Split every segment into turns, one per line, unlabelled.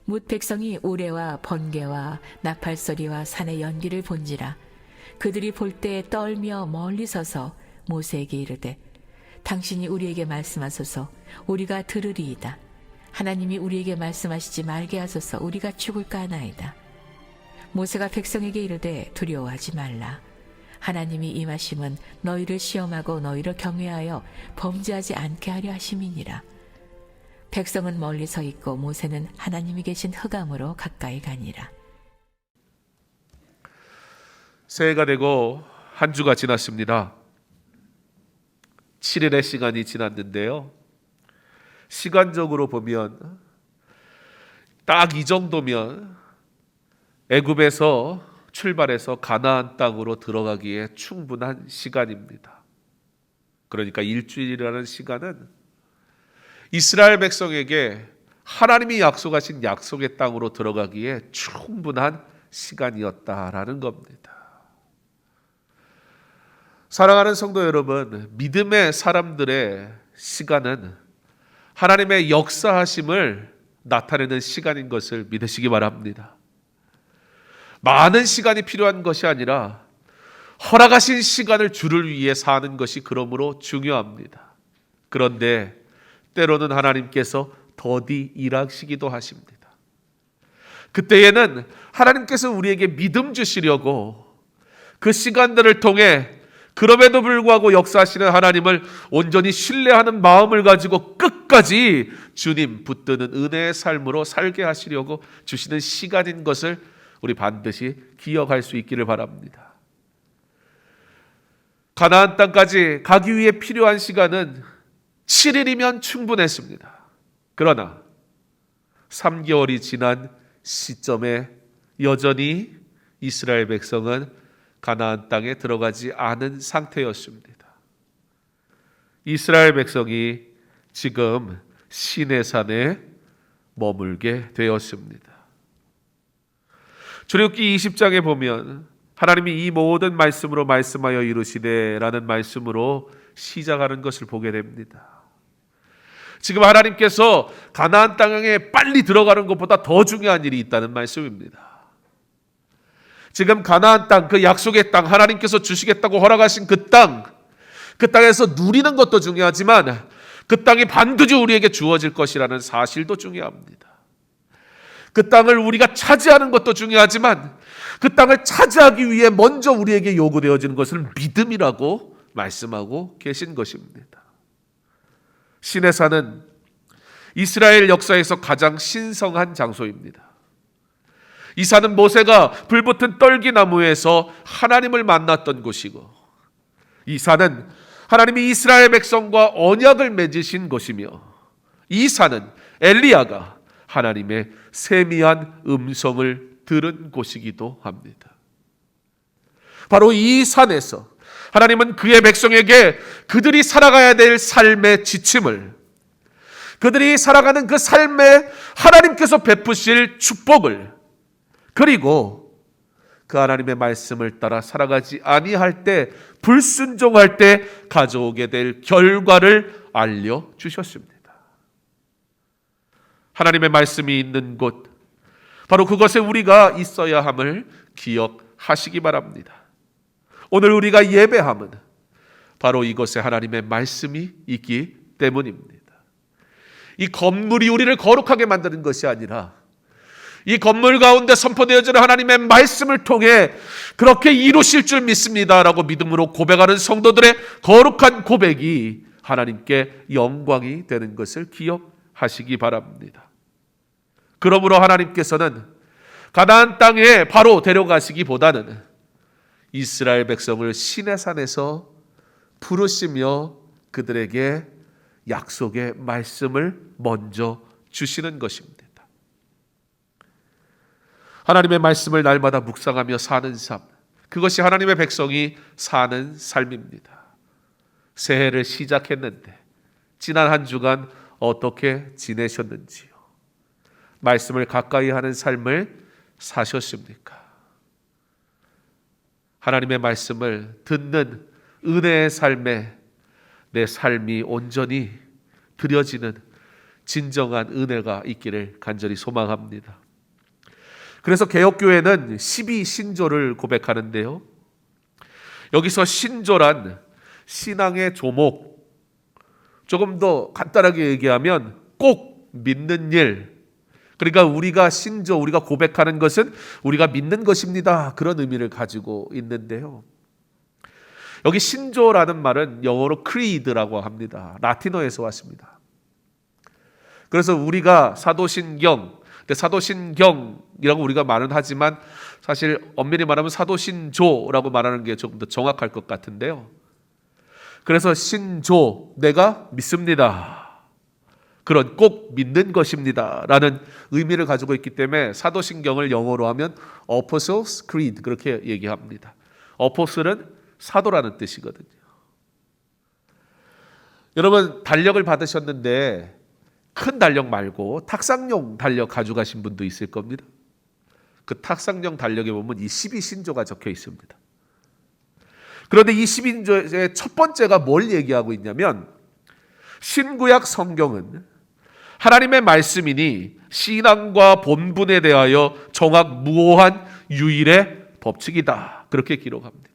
뭇 백성이 우레와 번개와 나팔소리와 산의 연기를 본지라. 그들이 볼 때 떨며 멀리 서서 모세에게 이르되 당신이 우리에게 말씀하소서 우리가 들으리이다. 하나님이 우리에게 말씀하시지 말게 하소서 우리가 죽을까 하나이다. 모세가 백성에게 이르되 두려워하지 말라. 하나님이 임하심은 너희를 시험하고 너희를 경외하여 범죄하지 않게 하려 하심이니라. 백성은 멀리 서 있고 모세는 하나님이 계신 흑암으로 가까이 가니라.
새해가 되고 한 주가 지났습니다. 7일의 시간이 지났는데요. 시간적으로 보면 딱 이 정도면 애굽에서 출발해서 가나안 땅으로 들어가기에 충분한 시간입니다. 그러니까 일주일이라는 시간은 이스라엘 백성에게 하나님이 약속하신 약속의 땅으로 들어가기에 충분한 시간이었다라는 겁니다. 사랑하는 성도 여러분, 믿음의 사람들의 시간은 하나님의 역사하심을 나타내는 시간인 것을 믿으시기 바랍니다. 많은 시간이 필요한 것이 아니라 허락하신 시간을 주를 위해 사는 것이 그러므로 중요합니다. 그런데 때로는 하나님께서 더디 일하시기도 하십니다. 그때에는 하나님께서 우리에게 믿음 주시려고 그 시간들을 통해 그럼에도 불구하고 역사하시는 하나님을 온전히 신뢰하는 마음을 가지고 끝까지 주님 붙드는 은혜의 삶으로 살게 하시려고 주시는 시간인 것을 우리 반드시 기억할 수 있기를 바랍니다. 가나안 땅까지 가기 위해 필요한 시간은 7일이면 충분했습니다. 그러나 3개월이 지난 시점에 여전히 이스라엘 백성은 가나안 땅에 들어가지 않은 상태였습니다. 이스라엘 백성이 지금 시내산에 머물게 되었습니다. 출애굽기 20장에 보면 하나님이 이 모든 말씀으로 말씀하여 이루시되라는 말씀으로 시작하는 것을 보게 됩니다. 지금 하나님께서 가나안 땅에 빨리 들어가는 것보다 더 중요한 일이 있다는 말씀입니다. 지금 가나안 땅, 그 약속의 땅, 하나님께서 주시겠다고 허락하신 그 땅에서 누리는 것도 중요하지만 그 땅이 반드시 우리에게 주어질 것이라는 사실도 중요합니다. 그 땅을 우리가 차지하는 것도 중요하지만 그 땅을 차지하기 위해 먼저 우리에게 요구되어지는 것을 믿음이라고 말씀하고 계신 것입니다. 시내산은 이스라엘 역사에서 가장 신성한 장소입니다. 이 산은 모세가 불붙은 떨기나무에서 하나님을 만났던 곳이고 이 산은 하나님이 이스라엘 백성과 언약을 맺으신 곳이며 이 산은 엘리야가 하나님의 세미한 음성을 들은 곳이기도 합니다. 바로 이 산에서 하나님은 그의 백성에게 그들이 살아가야 될 삶의 지침을, 그들이 살아가는 그 삶에 하나님께서 베푸실 축복을, 그리고 그 하나님의 말씀을 따라 살아가지 아니할 때, 불순종할 때 가져오게 될 결과를 알려주셨습니다. 하나님의 말씀이 있는 곳, 바로 그것에 우리가 있어야 함을 기억하시기 바랍니다. 오늘 우리가 예배함은 바로 이곳에 하나님의 말씀이 있기 때문입니다. 이 건물이 우리를 거룩하게 만드는 것이 아니라 이 건물 가운데 선포되어지는 하나님의 말씀을 통해 그렇게 이루실 줄 믿습니다라고 믿음으로 고백하는 성도들의 거룩한 고백이 하나님께 영광이 되는 것을 기억하시기 바랍니다. 그러므로 하나님께서는 가나안 땅에 바로 데려가시기보다는 이스라엘 백성을 시내산에서 부르시며 그들에게 약속의 말씀을 먼저 주시는 것입니다. 하나님의 말씀을 날마다 묵상하며 사는 삶, 그것이 하나님의 백성이 사는 삶입니다. 새해를 시작했는데 지난 한 주간 어떻게 지내셨는지요? 말씀을 가까이 하는 삶을 사셨습니까? 하나님의 말씀을 듣는 은혜의 삶에 내 삶이 온전히 드려지는 진정한 은혜가 있기를 간절히 소망합니다. 그래서 개혁교회는 12신조를 고백하는데요. 여기서 신조란 신앙의 조목, 조금 더 간단하게 얘기하면 꼭 믿는 일, 그러니까 우리가 신조, 우리가 고백하는 것은 우리가 믿는 것입니다. 그런 의미를 가지고 있는데요. 여기 신조라는 말은 영어로 creed라고 합니다. 라틴어에서 왔습니다. 그래서 우리가 사도신경, 근데 사도신경이라고 우리가 말은 하지만 사실 엄밀히 말하면 사도신조라고 말하는 게 조금 더 정확할 것 같은데요. 그래서 신조, 내가 믿습니다. 그런 꼭 믿는 것입니다. 라는 의미를 가지고 있기 때문에 사도신경을 영어로 하면 Apostles' Creed 그렇게 얘기합니다. Apostle은 사도라는 뜻이거든요. 여러분 달력을 받으셨는데 큰 달력 말고 탁상용 달력 가져가신 분도 있을 겁니다. 그 탁상용 달력에 보면 이 12신조가 적혀 있습니다. 그런데 이 12신조의 첫 번째가 뭘 얘기하고 있냐면 신구약 성경은 하나님의 말씀이니 신앙과 본분에 대하여 정확무오한 유일의 법칙이다. 그렇게 기록합니다.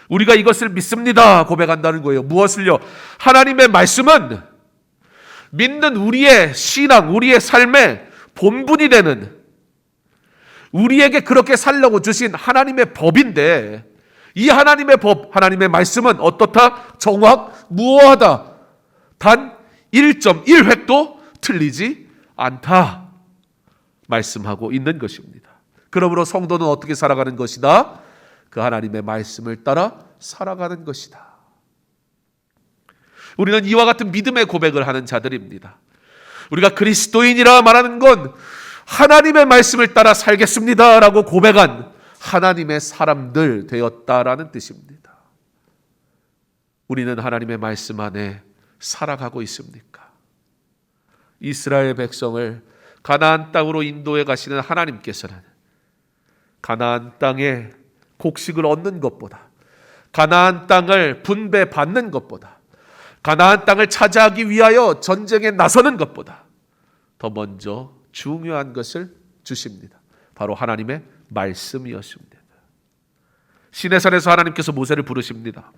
우리가 이것을 믿습니다. 고백한다는 거예요. 무엇을요? 하나님의 말씀은 믿는 우리의 신앙, 우리의 삶의 본분이 되는 우리에게 그렇게 살려고 주신 하나님의 법인데 이 하나님의 법, 하나님의 말씀은 어떻다? 정확무오하다. 단 1.1획도 틀리지 않다. 말씀하고 있는 것입니다. 그러므로 성도는 어떻게 살아가는 것이다? 그 하나님의 말씀을 따라 살아가는 것이다. 우리는 이와 같은 믿음의 고백을 하는 자들입니다. 우리가 그리스도인이라 말하는 건 하나님의 말씀을 따라 살겠습니다 라고 고백한 하나님의 사람들 되었다라는 뜻입니다. 우리는 하나님의 말씀 안에 살아가고 있습니까? 이스라엘 백성을 가나안 땅으로 인도해 가시는 하나님께서는 가나안 땅에 곡식을 얻는 것보다 가나안 땅을 분배받는 것보다 가나안 땅을 차지하기 위하여 전쟁에 나서는 것보다 더 먼저 중요한 것을 주십니다. 바로 하나님의 말씀이었습니다. 시내산에서 하나님께서 모세를 부르십니다.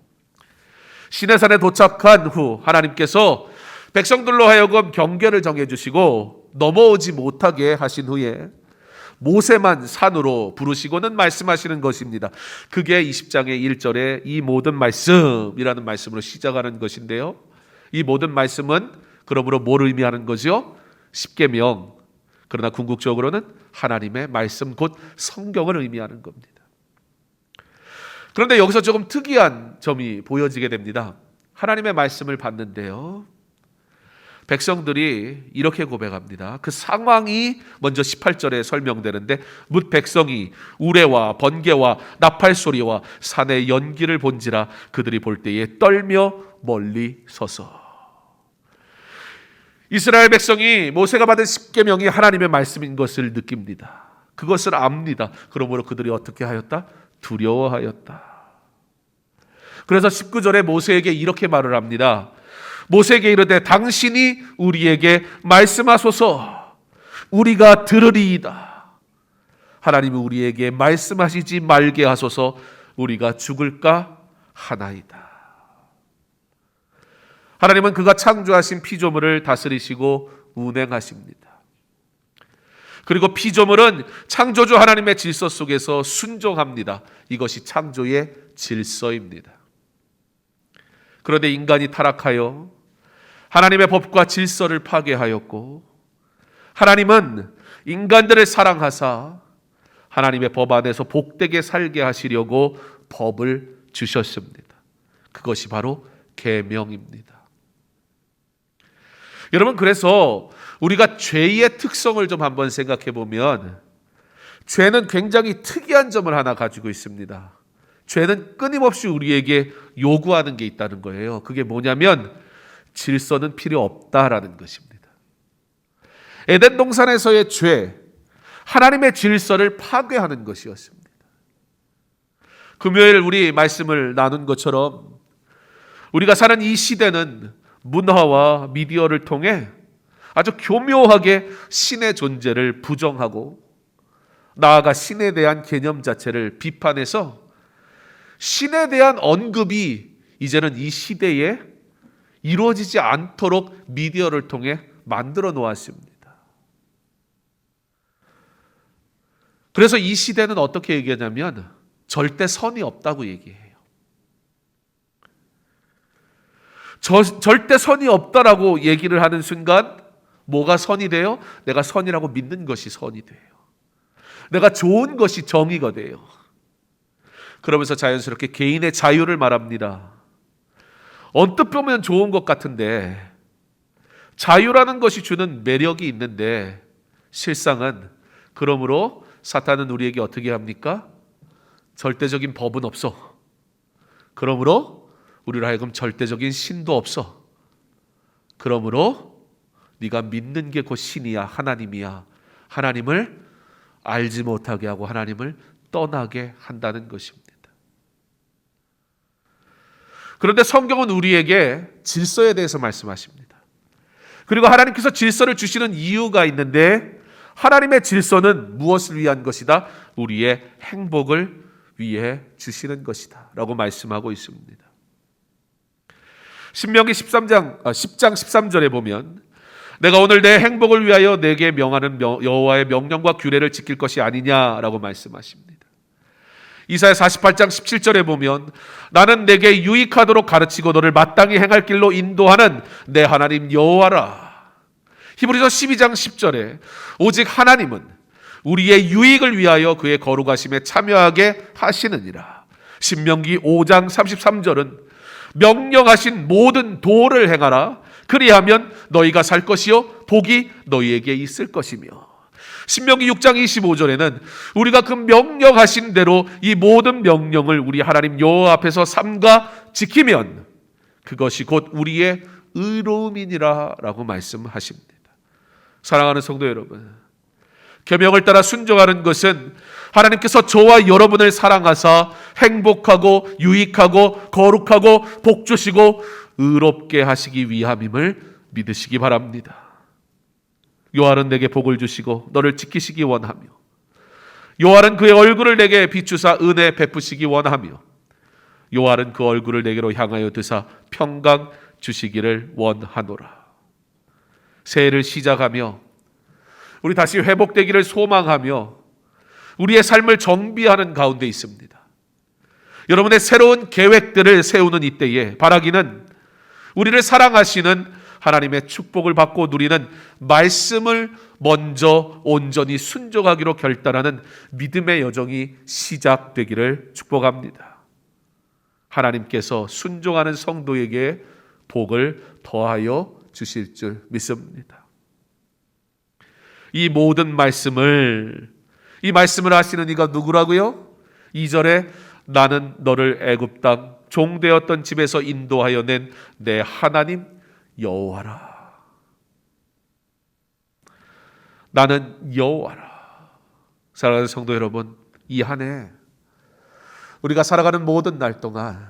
시내산에 도착한 후 하나님께서 백성들로 하여금 경계를 정해주시고 넘어오지 못하게 하신 후에 모세만 산으로 부르시고는 말씀하시는 것입니다. 그게 20장의 1절에 이 모든 말씀이라는 말씀으로 시작하는 것인데요. 이 모든 말씀은 그러므로 뭘 의미하는 거죠? 십계명. 그러나 궁극적으로는 하나님의 말씀 곧 성경을 의미하는 겁니다. 그런데 여기서 조금 특이한 점이 보여지게 됩니다. 하나님의 말씀을 받는데요. 백성들이 이렇게 고백합니다. 그 상황이 먼저 18절에 설명되는데 뭇 백성이 우레와 번개와 나팔 소리와 산의 연기를 본지라 그들이 볼 때에 떨며 멀리 서서. 이스라엘 백성이 모세가 받은 십계명이 하나님의 말씀인 것을 느낍니다. 그것을 압니다. 그러므로 그들이 어떻게 하였다? 두려워하였다. 그래서 19절에 모세에게 이렇게 말을 합니다. 모세에게 이르되 당신이 우리에게 말씀하소서 우리가 들으리이다. 하나님이 우리에게 말씀하시지 말게 하소서 우리가 죽을까 하나이다. 하나님은 그가 창조하신 피조물을 다스리시고 운행하십니다. 그리고 피조물은 창조주 하나님의 질서 속에서 순종합니다. 이것이 창조의 질서입니다. 그런데 인간이 타락하여 하나님의 법과 질서를 파괴하였고 하나님은 인간들을 사랑하사 하나님의 법 안에서 복되게 살게 하시려고 법을 주셨습니다. 그것이 바로 계명입니다. 여러분, 그래서 우리가 죄의 특성을 좀 한번 생각해 보면 죄는 굉장히 특이한 점을 하나 가지고 있습니다. 죄는 끊임없이 우리에게 요구하는 게 있다는 거예요. 그게 뭐냐면 질서는 필요 없다라는 것입니다. 에덴 동산에서의 죄, 하나님의 질서를 파괴하는 것이었습니다. 금요일 우리 말씀을 나눈 것처럼 우리가 사는 이 시대는 문화와 미디어를 통해 아주 교묘하게 신의 존재를 부정하고 나아가 신에 대한 개념 자체를 비판해서 신에 대한 언급이 이제는 이 시대에 이루어지지 않도록 미디어를 통해 만들어 놓았습니다. 그래서 이 시대는 어떻게 얘기하냐면 절대 선이 없다고 얘기해요. 절대 선이 없다라고 얘기를 하는 순간 뭐가 선이 돼요? 내가 선이라고 믿는 것이 선이 돼요. 내가 좋은 것이 정의가 돼요. 그러면서 자연스럽게 개인의 자유를 말합니다. 언뜻 보면 좋은 것 같은데 자유라는 것이 주는 매력이 있는데 실상은 그러므로 사탄은 우리에게 어떻게 합니까? 절대적인 법은 없어. 그러므로 우리로 하여금 절대적인 신도 없어. 그러므로 네가 믿는 게 곧 신이야, 하나님이야. 하나님을 알지 못하게 하고 하나님을 떠나게 한다는 것입니다. 그런데 성경은 우리에게 질서에 대해서 말씀하십니다. 그리고 하나님께서 질서를 주시는 이유가 있는데 하나님의 질서는 무엇을 위한 것이다? 우리의 행복을 위해 주시는 것이다 라고 말씀하고 있습니다. 신명기 10장 13절에 보면 내가 오늘 내 행복을 위하여 내게 명하는 여호와의 명령과 규례를 지킬 것이 아니냐라고 말씀하십니다. 이사야 48장 17절에 보면 나는 내게 유익하도록 가르치고 너를 마땅히 행할 길로 인도하는 내 하나님 여호와라. 히브리서 12장 10절에 오직 하나님은 우리의 유익을 위하여 그의 거룩하심에 참여하게 하시느니라. 신명기 5장 33절은 명령하신 모든 도를 행하라. 그리하면 너희가 살 것이요 복이 너희에게 있을 것이며. 신명기 6장 25절에는 우리가 그 명령하신 대로 이 모든 명령을 우리 하나님 여호와 앞에서 삼가 지키면 그것이 곧 우리의 의로움이니라 라고 말씀하십니다. 사랑하는 성도 여러분, 계명을 따라 순종하는 것은 하나님께서 저와 여러분을 사랑하사 행복하고 유익하고 거룩하고 복주시고 의롭게 하시기 위함임을 믿으시기 바랍니다. 여호와는 내게 복을 주시고 너를 지키시기 원하며 여호와는 그의 얼굴을 내게 비추사 은혜 베푸시기 원하며 여호와는 그 얼굴을 내게로 향하여 드사 평강 주시기를 원하노라. 새해를 시작하며 우리 다시 회복되기를 소망하며 우리의 삶을 정비하는 가운데 있습니다. 여러분의 새로운 계획들을 세우는 이때에 바라기는 우리를 사랑하시는 하나님의 축복을 받고 누리는 말씀을 먼저 온전히 순종하기로 결단하는 믿음의 여정이 시작되기를 축복합니다. 하나님께서 순종하는 성도에게 복을 더하여 주실 줄 믿습니다. 이 모든 말씀을 하시는 이가 누구라고요? 2절에 나는 너를 애굽 땅 종되었던 집에서 인도하여 낸 내 하나님 여호와라. 나는 여호와라. 사랑하는 성도 여러분, 이 한 해 우리가 살아가는 모든 날 동안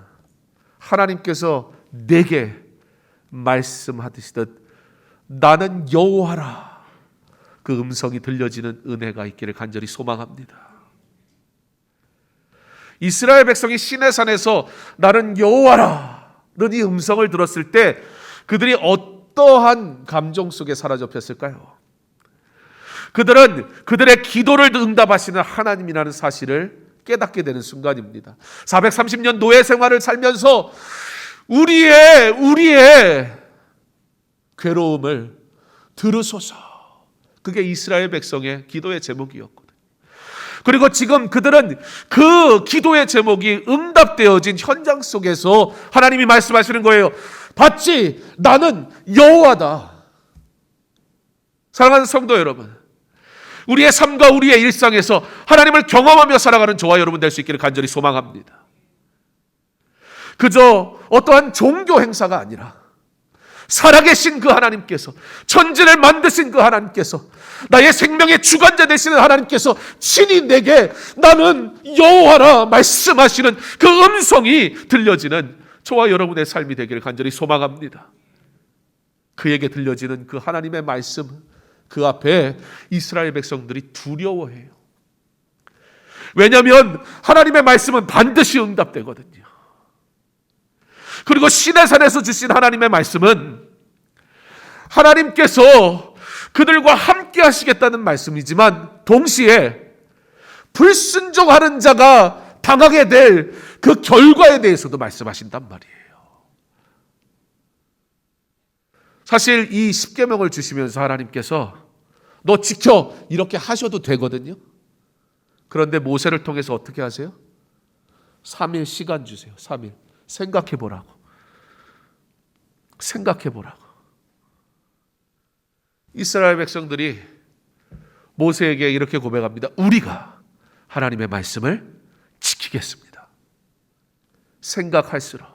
하나님께서 내게 말씀하시듯 나는 여호와라 그 음성이 들려지는 은혜가 있기를 간절히 소망합니다. 이스라엘 백성이 시내산에서 나는 여호와라는 이 음성을 들었을 때 그들이 어떠한 감정 속에 사로잡혔을까요? 그들은 그들의 기도를 응답하시는 하나님이라는 사실을 깨닫게 되는 순간입니다. 430년 노예 생활을 살면서 우리의 괴로움을 들으소서. 그게 이스라엘 백성의 기도의 제목이었거든요. 그리고 지금 그들은 그 기도의 제목이 응답되어진 현장 속에서 하나님이 말씀하시는 거예요. 봤지? 나는 여호와다. 사랑하는 성도 여러분, 우리의 삶과 우리의 일상에서 하나님을 경험하며 살아가는 저와 여러분 될 수 있기를 간절히 소망합니다. 그저 어떠한 종교 행사가 아니라 살아계신 그 하나님께서, 천지를 만드신 그 하나님께서, 나의 생명의 주관자 되시는 하나님께서 친히 내게 나는 여호와라 말씀하시는 그 음성이 들려지는 저와 여러분의 삶이 되기를 간절히 소망합니다. 그에게 들려지는 그 하나님의 말씀, 그 앞에 이스라엘 백성들이 두려워해요. 왜냐하면 하나님의 말씀은 반드시 응답되거든요. 그리고 시내산에서 주신 하나님의 말씀은 하나님께서 그들과 함께 하시겠다는 말씀이지만 동시에 불순종하는 자가 당하게 될 그 결과에 대해서도 말씀하신단 말이에요. 사실 이 십계명을 주시면서 하나님께서 너 지켜 이렇게 하셔도 되거든요. 그런데 모세를 통해서 어떻게 하세요? 3일 시간 주세요. 3일. 생각해 보라고. 생각해 보라고. 이스라엘 백성들이 모세에게 이렇게 고백합니다. 우리가 하나님의 말씀을 지키겠습니다. 생각할수록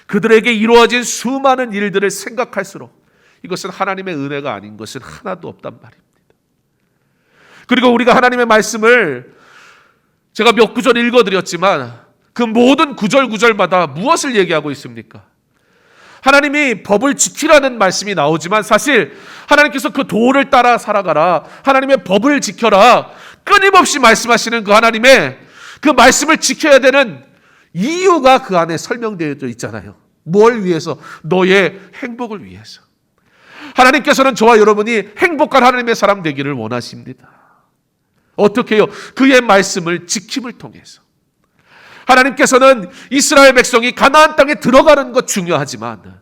그들에게 이루어진 수많은 일들을 생각할수록 이것은 하나님의 은혜가 아닌 것은 하나도 없단 말입니다. 그리고 우리가 하나님의 말씀을 제가 몇 구절 읽어드렸지만 그 모든 구절마다 무엇을 얘기하고 있습니까? 하나님이 법을 지키라는 말씀이 나오지만 사실 하나님께서 그 도를 따라 살아가라, 하나님의 법을 지켜라, 끊임없이 말씀하시는 그 하나님의 그 말씀을 지켜야 되는 이유가 그 안에 설명되어 있잖아요. 뭘 위해서? 너의 행복을 위해서. 하나님께서는 저와 여러분이 행복한 하나님의 사람 되기를 원하십니다. 어떻게 해요? 그의 말씀을 지킴을 통해서. 하나님께서는 이스라엘 백성이 가나안 땅에 들어가는 것 중요하지만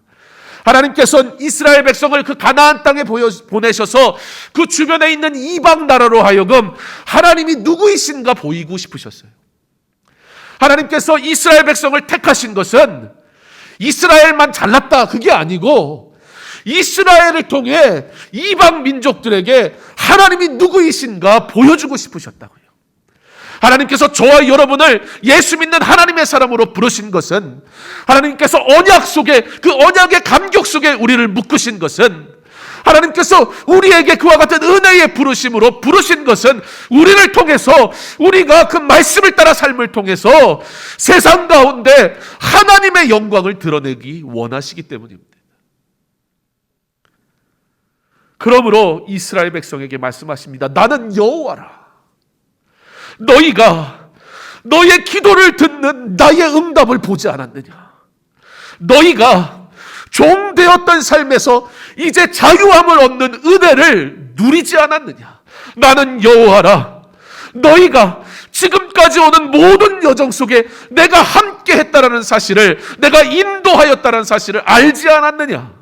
하나님께서는 이스라엘 백성을 그 가나안 땅에 보내셔서 그 주변에 있는 이방 나라로 하여금 하나님이 누구이신가 보이고 싶으셨어요. 하나님께서 이스라엘 백성을 택하신 것은 이스라엘만 잘났다 그게 아니고 이스라엘을 통해 이방 민족들에게 하나님이 누구이신가 보여주고 싶으셨다고요. 하나님께서 저와 여러분을 예수 믿는 하나님의 사람으로 부르신 것은, 하나님께서 언약 속에, 그 언약의 감격 속에 우리를 묶으신 것은, 하나님께서 우리에게 그와 같은 은혜의 부르심으로 부르신 것은 우리를 통해서, 우리가 그 말씀을 따라 삶을 통해서 세상 가운데 하나님의 영광을 드러내기 원하시기 때문입니다. 그러므로 이스라엘 백성에게 말씀하십니다. 나는 여호와라. 너희가 너의 기도를 듣는 나의 응답을 보지 않았느냐? 너희가 종되었던 삶에서 이제 자유함을 얻는 은혜를 누리지 않았느냐? 나는 여호와라. 너희가 지금까지 오는 모든 여정 속에 내가 함께 했다라는 사실을, 내가 인도하였다라는 사실을 알지 않았느냐?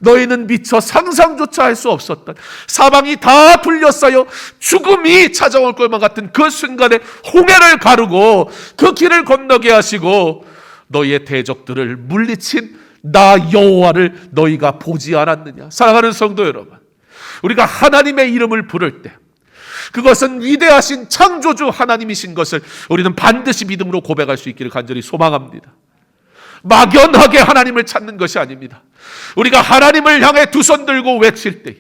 너희는 미처 상상조차 할 수 없었던, 사방이 다 둘러싸여 죽음이 찾아올 것만 같은 그 순간에 홍해를 가르고 그 길을 건너게 하시고 너희의 대적들을 물리친 나 여호와를 너희가 보지 않았느냐? 사랑하는 성도 여러분, 우리가 하나님의 이름을 부를 때 그것은 위대하신 창조주 하나님이신 것을 우리는 반드시 믿음으로 고백할 수 있기를 간절히 소망합니다. 막연하게 하나님을 찾는 것이 아닙니다. 우리가 하나님을 향해 두 손 들고 외칠 때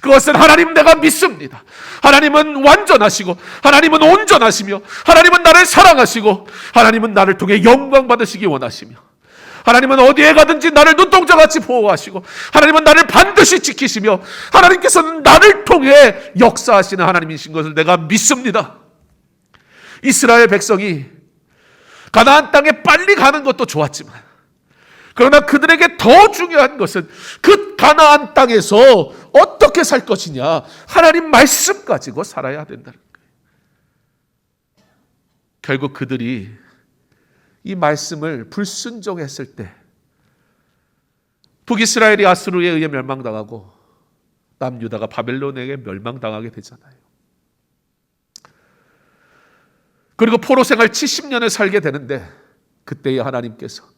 그것은 하나님 내가 믿습니다. 하나님은 완전하시고 하나님은 온전하시며 하나님은 나를 사랑하시고 하나님은 나를 통해 영광 받으시기 원하시며 하나님은 어디에 가든지 나를 눈동자같이 보호하시고 하나님은 나를 반드시 지키시며 하나님께서는 나를 통해 역사하시는 하나님이신 것을 내가 믿습니다. 이스라엘 백성이 가나안 땅에 빨리 가는 것도 좋았지만 그러나 그들에게 더 중요한 것은 그 가나안 땅에서 어떻게 살 것이냐, 하나님 말씀 가지고 살아야 된다는 거예요. 결국 그들이 이 말씀을 불순종했을 때 북이스라엘이 아수르에 의해 멸망당하고 남유다가 바벨론에게 멸망당하게 되잖아요. 그리고 포로 생활 70년을 살게 되는데 그때에 하나님께서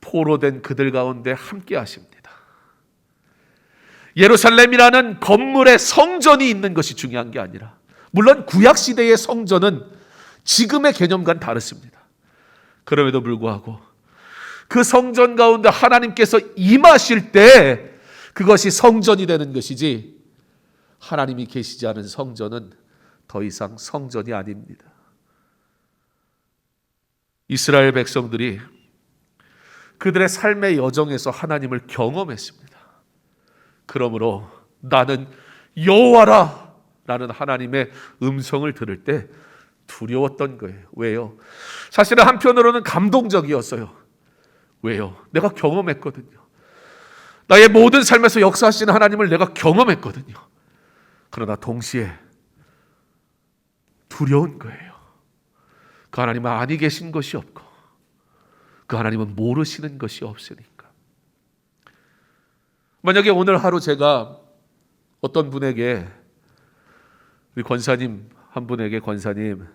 포로된 그들 가운데 함께 하십니다. 예루살렘이라는 건물에 성전이 있는 것이 중요한 게 아니라, 물론 구약시대의 성전은 지금의 개념과는 다르습니다. 그럼에도 불구하고 그 성전 가운데 하나님께서 임하실 때 그것이 성전이 되는 것이지, 하나님이 계시지 않은 성전은 더 이상 성전이 아닙니다. 이스라엘 백성들이 그들의 삶의 여정에서 하나님을 경험했습니다. 그러므로 나는 여호와라 라는 하나님의 음성을 들을 때 두려웠던 거예요. 왜요? 사실은 한편으로는 감동적이었어요. 왜요? 내가 경험했거든요. 나의 모든 삶에서 역사하시는 하나님을 내가 경험했거든요. 그러나 동시에 두려운 거예요. 그 하나님은 아니 계신 것이 없고 그 하나님은 모르시는 것이 없으니까. 만약에 오늘 하루 제가 어떤 분에게, 우리 권사님 한 분에게, 권사님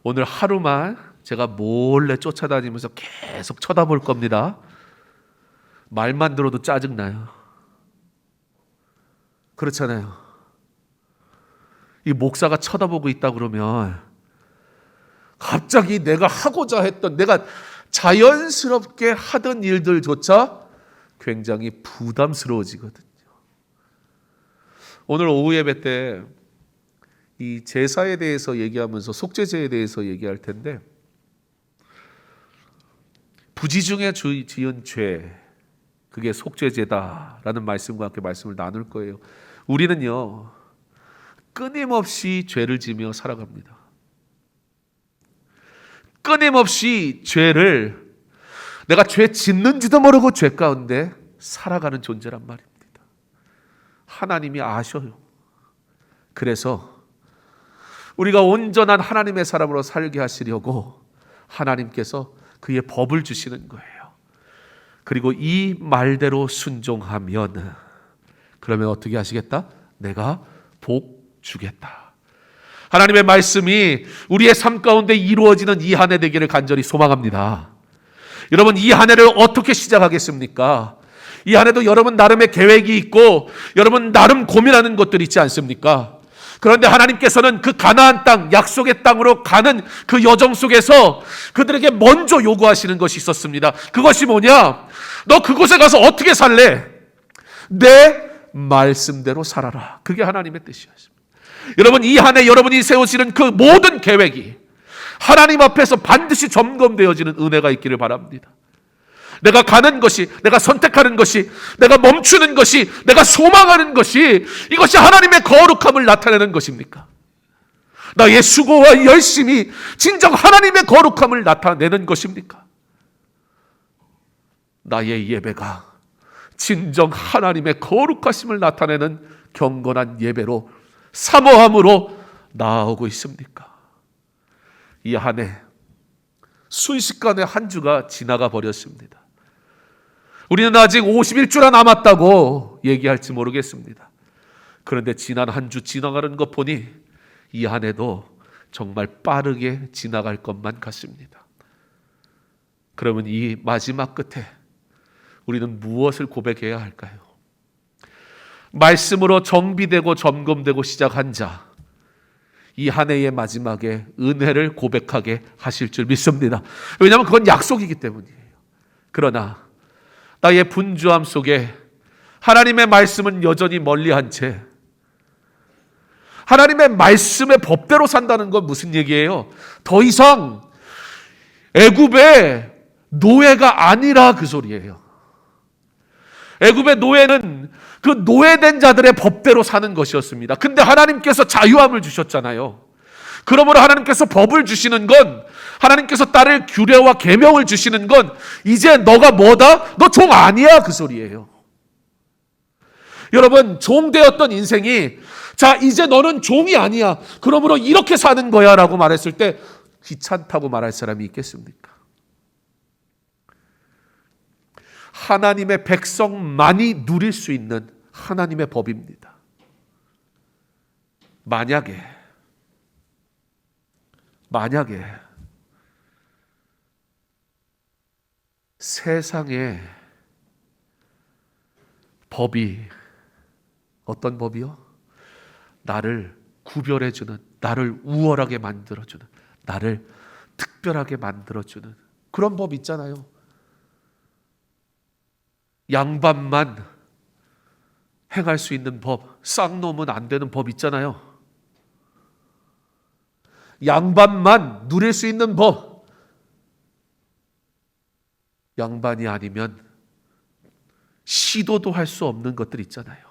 오늘 하루만 제가 몰래 쫓아다니면서 계속 쳐다볼 겁니다. 말만 들어도 짜증나요. 그렇잖아요. 이 목사가 쳐다보고 있다 그러면 갑자기 내가 하고자 했던, 내가 자연스럽게 하던 일들조차 굉장히 부담스러워지거든요. 오늘 오후 예배 때 이 제사에 대해서 얘기하면서 속죄제에 대해서 얘기할 텐데, 부지 중에 지은 죄, 그게 속죄제다라는 말씀과 함께 말씀을 나눌 거예요. 우리는요, 끊임없이 죄를 지며 살아갑니다. 끊임없이 죄를, 내가 죄 짓는지도 모르고 죄 가운데 살아가는 존재란 말입니다. 하나님이 아셔요. 그래서 우리가 온전한 하나님의 사람으로 살게 하시려고 하나님께서 그의 법을 주시는 거예요. 그리고 이 말대로 순종하면, 그러면 어떻게 하시겠다? 내가 복 주겠다. 하나님의 말씀이 우리의 삶 가운데 이루어지는 이 한 해 되기를 간절히 소망합니다. 여러분, 이 한 해를 어떻게 시작하겠습니까? 이 한 해도 여러분 나름의 계획이 있고 여러분 나름 고민하는 것들이 있지 않습니까? 그런데 하나님께서는 그 가나안 땅, 약속의 땅으로 가는 그 여정 속에서 그들에게 먼저 요구하시는 것이 있었습니다. 그것이 뭐냐? 너 그곳에 가서 어떻게 살래? 내 말씀대로 살아라. 그게 하나님의 뜻이었습니다. 여러분, 이 한 해 여러분이 세우시는 그 모든 계획이 하나님 앞에서 반드시 점검되어지는 은혜가 있기를 바랍니다. 내가 가는 것이, 내가 선택하는 것이, 내가 멈추는 것이, 내가 소망하는 것이, 이것이 하나님의 거룩함을 나타내는 것입니까? 나의 수고와 열심이 진정 하나님의 거룩함을 나타내는 것입니까? 나의 예배가 진정 하나님의 거룩하심을 나타내는 경건한 예배로, 사모함으로 나아오고 있습니까? 이 한 해 순식간에 한 주가 지나가 버렸습니다. 우리는 아직 51주나 남았다고 얘기할지 모르겠습니다. 그런데 지난 한 주 지나가는 것 보니 이 한 해도 정말 빠르게 지나갈 것만 같습니다. 그러면 이 마지막 끝에 우리는 무엇을 고백해야 할까요? 말씀으로 정비되고 점검되고 시작한 자, 이 한 해의 마지막에 은혜를 고백하게 하실 줄 믿습니다. 왜냐하면 그건 약속이기 때문이에요. 그러나 나의 분주함 속에 하나님의 말씀은 여전히 멀리한 채, 하나님의 말씀의 법대로 산다는 건 무슨 얘기예요? 더 이상 애굽의 노예가 아니라 그 소리예요. 애굽의 노예는 그 노예된 자들의 법대로 사는 것이었습니다. 근데 하나님께서 자유함을 주셨잖아요. 그러므로 하나님께서 법을 주시는 건, 하나님께서 따를 규례와 계명을 주시는 건 이제 너가 뭐다? 너 종 아니야, 그 소리예요. 여러분, 종 되었던 인생이 자 이제 너는 종이 아니야, 그러므로 이렇게 사는 거야 라고 말했을 때 귀찮다고 말할 사람이 있겠습니까? 하나님의 백성만이 누릴 수 있는 하나님의 법입니다. 만약에 세상에 법이, 어떤 법이요? 나를 구별해주는, 나를 우월하게 만들어주는, 나를 특별하게 만들어주는 그런 법 있잖아요. 양반만 행할 수 있는 법, 쌍놈은 안 되는 법 있잖아요. 양반만 누릴 수 있는 법, 양반이 아니면 시도도 할 수 없는 것들 있잖아요.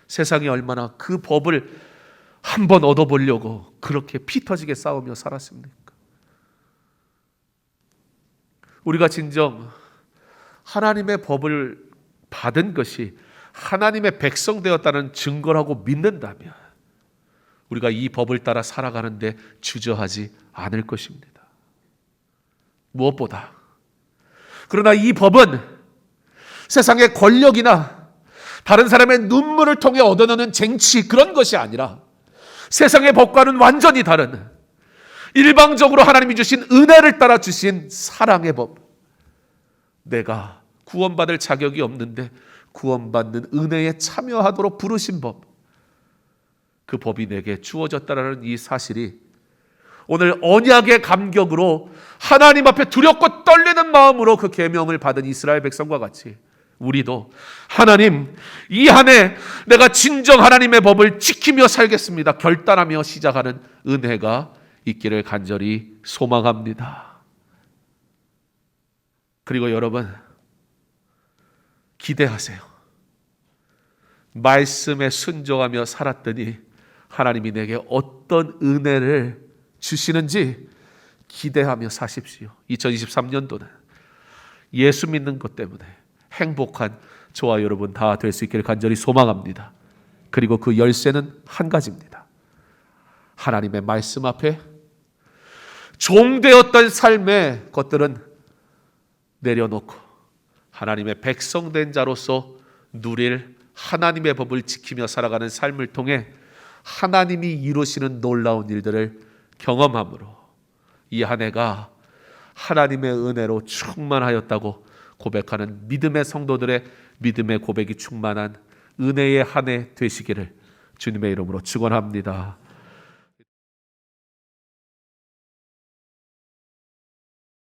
세상에 얼마나 그 법을 한번 얻어보려고 그렇게 피 터지게 싸우며 살았습니까? 우리가 진정 하나님의 법을 받은 것이 하나님의 백성 되었다는 증거라고 믿는다면 우리가 이 법을 따라 살아가는데 주저하지 않을 것입니다. 무엇보다 그러나 이 법은 세상의 권력이나 다른 사람의 눈물을 통해 얻어내는 쟁취 그런 것이 아니라 세상의 법과는 완전히 다른 일방적으로 하나님이 주신 은혜를 따라 주신 사랑의 법. 내가 구원받을 자격이 없는데 구원받는 은혜에 참여하도록 부르신 법. 그 법이 내게 주어졌다라는 이 사실이 오늘 언약의 감격으로 하나님 앞에 두렵고 떨리는 마음으로 그 계명을 받은 이스라엘 백성과 같이 우리도 하나님 이 한 해 내가 진정 하나님의 법을 지키며 살겠습니다 결단하며 시작하는 은혜가 있기를 간절히 소망합니다. 그리고 여러분 기대하세요. 말씀에 순종하며 살았더니 하나님이 내게 어떤 은혜를 주시는지 기대하며 사십시오. 2023년도는 예수 믿는 것 때문에 행복한 저와 여러분 다 될 수 있기를 간절히 소망합니다. 그리고 그 열쇠는 한 가지입니다. 하나님의 말씀 앞에 종되었던 삶의 것들은 내려놓고 하나님의 백성된 자로서 누릴 하나님의 법을 지키며 살아가는 삶을 통해 하나님이 이루시는 놀라운 일들을 경험함으로 이 한 해가 하나님의 은혜로 충만하였다고 고백하는 믿음의 성도들의 믿음의 고백이 충만한 은혜의 한 해 되시기를 주님의 이름으로 축원합니다.